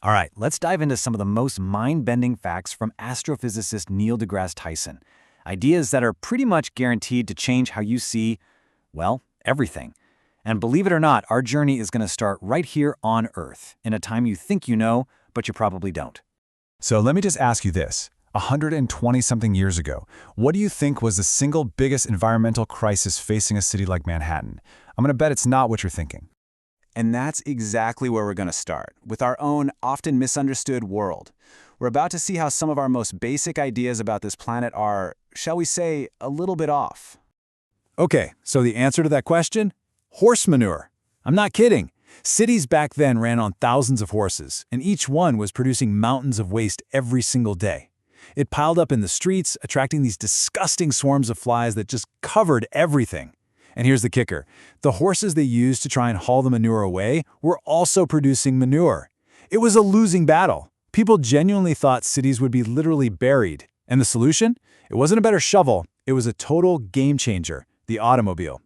All right, let's dive into some of the most mind-bending facts from astrophysicist Neil Degrasse Tyson. Ideas that are pretty much guaranteed to change how you see, well, everything. And believe it or not, our journey is going to start right here on Earth, in a time you think you know, but you probably don't. So let me just ask you this. 120-something years ago, what do you think was the single biggest environmental crisis facing a city like Manhattan? I'm going to bet it's not what you're thinking. And that's exactly where we're going to start, with our own often misunderstood world. We're about to see how some of our most basic ideas about this planet are, shall we say, a little bit off. Okay, so the answer to that question? Horse manure. I'm not kidding. Cities back then ran on thousands of horses, and each one was producing mountains of waste every single day. It piled up in the streets, attracting these disgusting swarms of flies that just covered everything. And here's the kicker. The horses they used to try and haul the manure away were also producing manure. It was a losing battle. People genuinely thought cities would be literally buried. And the solution? It wasn't a better shovel. It was a total game changer, the automobile.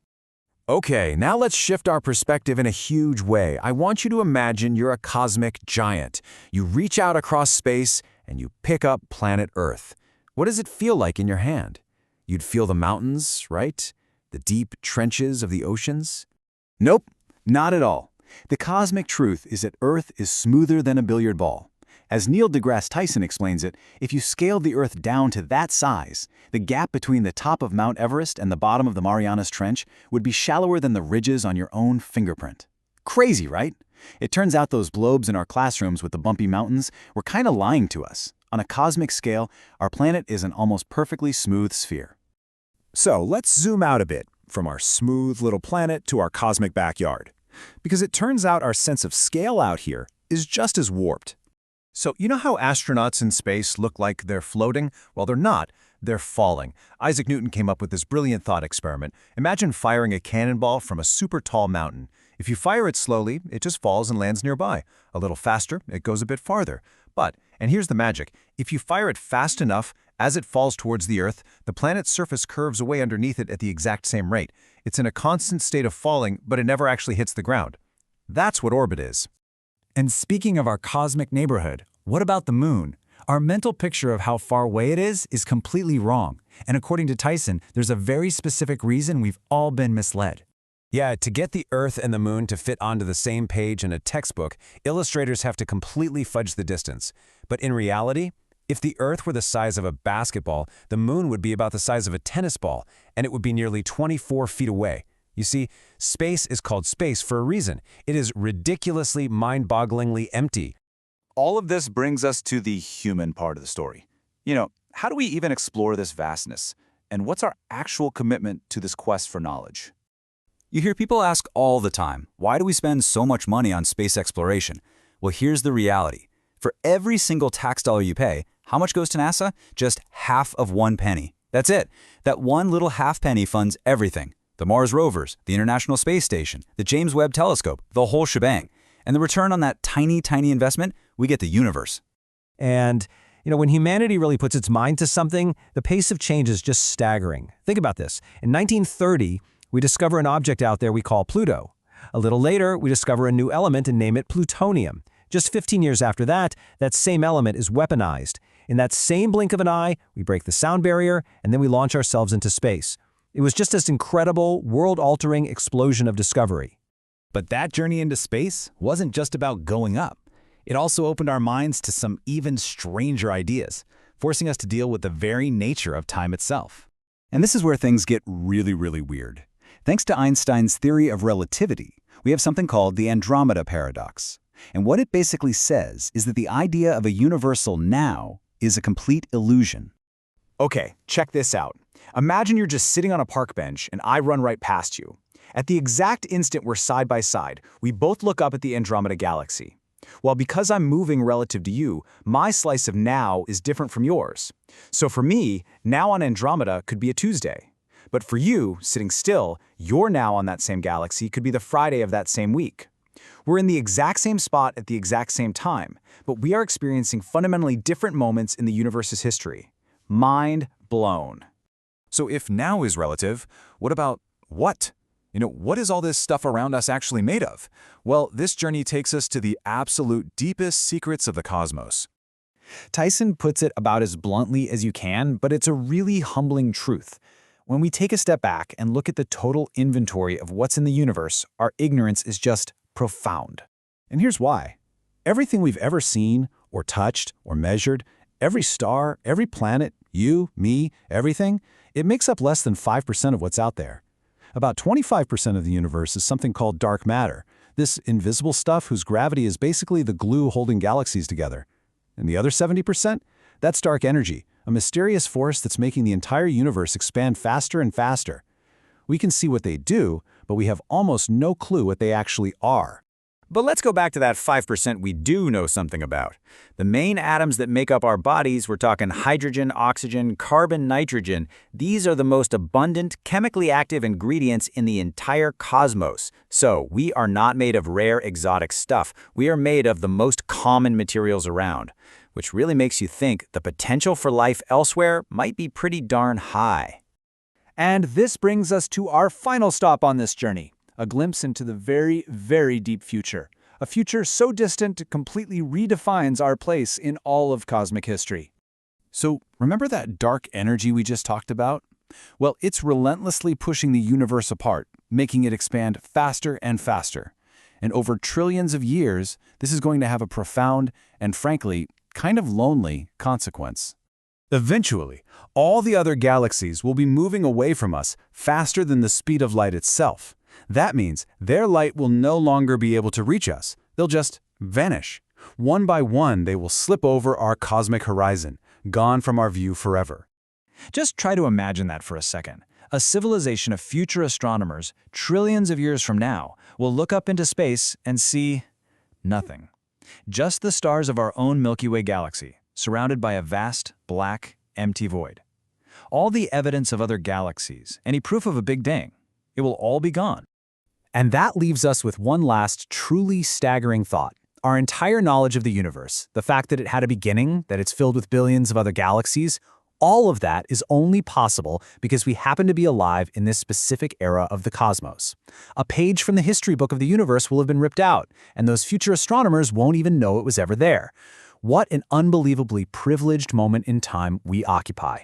Okay, now let's shift our perspective in a huge way. I want you to imagine you're a cosmic giant. You reach out across space and you pick up planet Earth. What does it feel like in your hand? You'd feel the mountains, right? The deep trenches of the oceans? Nope, not at all. The cosmic truth is that Earth is smoother than a billiard ball. As Neil Degrasse Tyson explains it, if you scaled the Earth down to that size, the gap between the top of Mount Everest and the bottom of the Marianas Trench would be shallower than the ridges on your own fingerprint. Crazy, right? It turns out those globes in our classrooms with the bumpy mountains were kind of lying to us. On a cosmic scale, our planet is an almost perfectly smooth sphere. So let's zoom out a bit from our smooth little planet to our cosmic backyard. Because it turns out our sense of scale out here is just as warped. So you know how astronauts in space look like they're floating? Well, they're not. They're falling. Isaac Newton came up with this brilliant thought experiment. Imagine firing a cannonball from a super tall mountain. If you fire it slowly, it just falls and lands nearby. A little faster, it goes a bit farther. But, and here's the magic, if you fire it fast enough, as it falls towards the Earth, the planet's surface curves away underneath it at the exact same rate. It's in a constant state of falling, but it never actually hits the ground. That's what orbit is. And speaking of our cosmic neighborhood, what about the moon? Our mental picture of how far away it is completely wrong. And according to Tyson, there's a very specific reason we've all been misled. Yeah, to get the Earth and the Moon to fit onto the same page in a textbook, illustrators have to completely fudge the distance. But in reality, if the Earth were the size of a basketball, the Moon would be about the size of a tennis ball, and it would be nearly 24 feet away. You see, space is called space for a reason. It is ridiculously, mind-bogglingly empty. All of this brings us to the human part of the story. How do we even explore this vastness? And what's our actual commitment to this quest for knowledge? You hear people ask all the time, why do we spend so much money on space exploration? Well, here's the reality. For every single tax dollar you pay, how much goes to NASA? Just half of 1 penny. That's it. That one little half penny funds everything. The Mars rovers, the International Space Station, the James Webb Telescope, the whole shebang. And the return on that tiny, tiny investment, we get the universe. And, when humanity really puts its mind to something, the pace of change is just staggering. Think about this. In 1930, we discover an object out there we call Pluto. A little later, we discover a new element and name it plutonium. Just 15 years after that, that same element is weaponized. In that same blink of an eye, we break the sound barrier, and then we launch ourselves into space. It was just this incredible, world-altering explosion of discovery. But that journey into space wasn't just about going up. It also opened our minds to some even stranger ideas, forcing us to deal with the very nature of time itself. And this is where things get really, really weird. Thanks to Einstein's theory of relativity, we have something called the Andromeda paradox. And what it basically says is that the idea of a universal now is a complete illusion. Okay, check this out. Imagine you're just sitting on a park bench and I run right past you. At the exact instant we're side by side, we both look up at the Andromeda galaxy. Well, because I'm moving relative to you, my slice of now is different from yours. So for me, now on Andromeda could be a Tuesday. But for you, sitting still, your now on that same galaxy could be the Friday of that same week. We're in the exact same spot at the exact same time, but we are experiencing fundamentally different moments in the universe's history. Mind blown. So if now is relative, what about what? What is all this stuff around us actually made of? Well, this journey takes us to the absolute deepest secrets of the cosmos. Tyson puts it about as bluntly as you can, but it's a really humbling truth. When we take a step back and look at the total inventory of what's in the universe, our ignorance is just profound. And here's why. Everything we've ever seen, or touched, or measured, every star, every planet, you, me, everything, it makes up less than 5% of what's out there. About 25% of the universe is something called dark matter, this invisible stuff whose gravity is basically the glue holding galaxies together. And the other 70%? That's dark energy, a mysterious force that's making the entire universe expand faster and faster. We can see what they do, but we have almost no clue what they actually are. But let's go back to that 5% we do know something about. The main atoms that make up our bodies, we're talking hydrogen, oxygen, carbon, nitrogen. These are the most abundant, chemically active ingredients in the entire cosmos. So we are not made of rare, exotic stuff. We are made of the most common materials around, which really makes you think the potential for life elsewhere might be pretty darn high. And this brings us to our final stop on this journey. A glimpse into the very, very deep future. A future so distant it completely redefines our place in all of cosmic history. So, remember that dark energy we just talked about? Well, it's relentlessly pushing the universe apart, making it expand faster and faster. And over trillions of years, this is going to have a profound and, frankly, kind of lonely consequence. Eventually, all the other galaxies will be moving away from us faster than the speed of light itself. That means their light will no longer be able to reach us. They'll just vanish. One by one, they will slip over our cosmic horizon, gone from our view forever. Just try to imagine that for a second. A civilization of future astronomers, trillions of years from now, will look up into space and see nothing. Just the stars of our own Milky Way galaxy, surrounded by a vast, black, empty void. All the evidence of other galaxies, any proof of a Big Bang, it will all be gone. And that leaves us with one last truly staggering thought. Our entire knowledge of the universe, the fact that it had a beginning, that it's filled with billions of other galaxies, all of that is only possible because we happen to be alive in this specific era of the cosmos. A page from the history book of the universe will have been ripped out, and those future astronomers won't even know it was ever there. What an unbelievably privileged moment in time we occupy.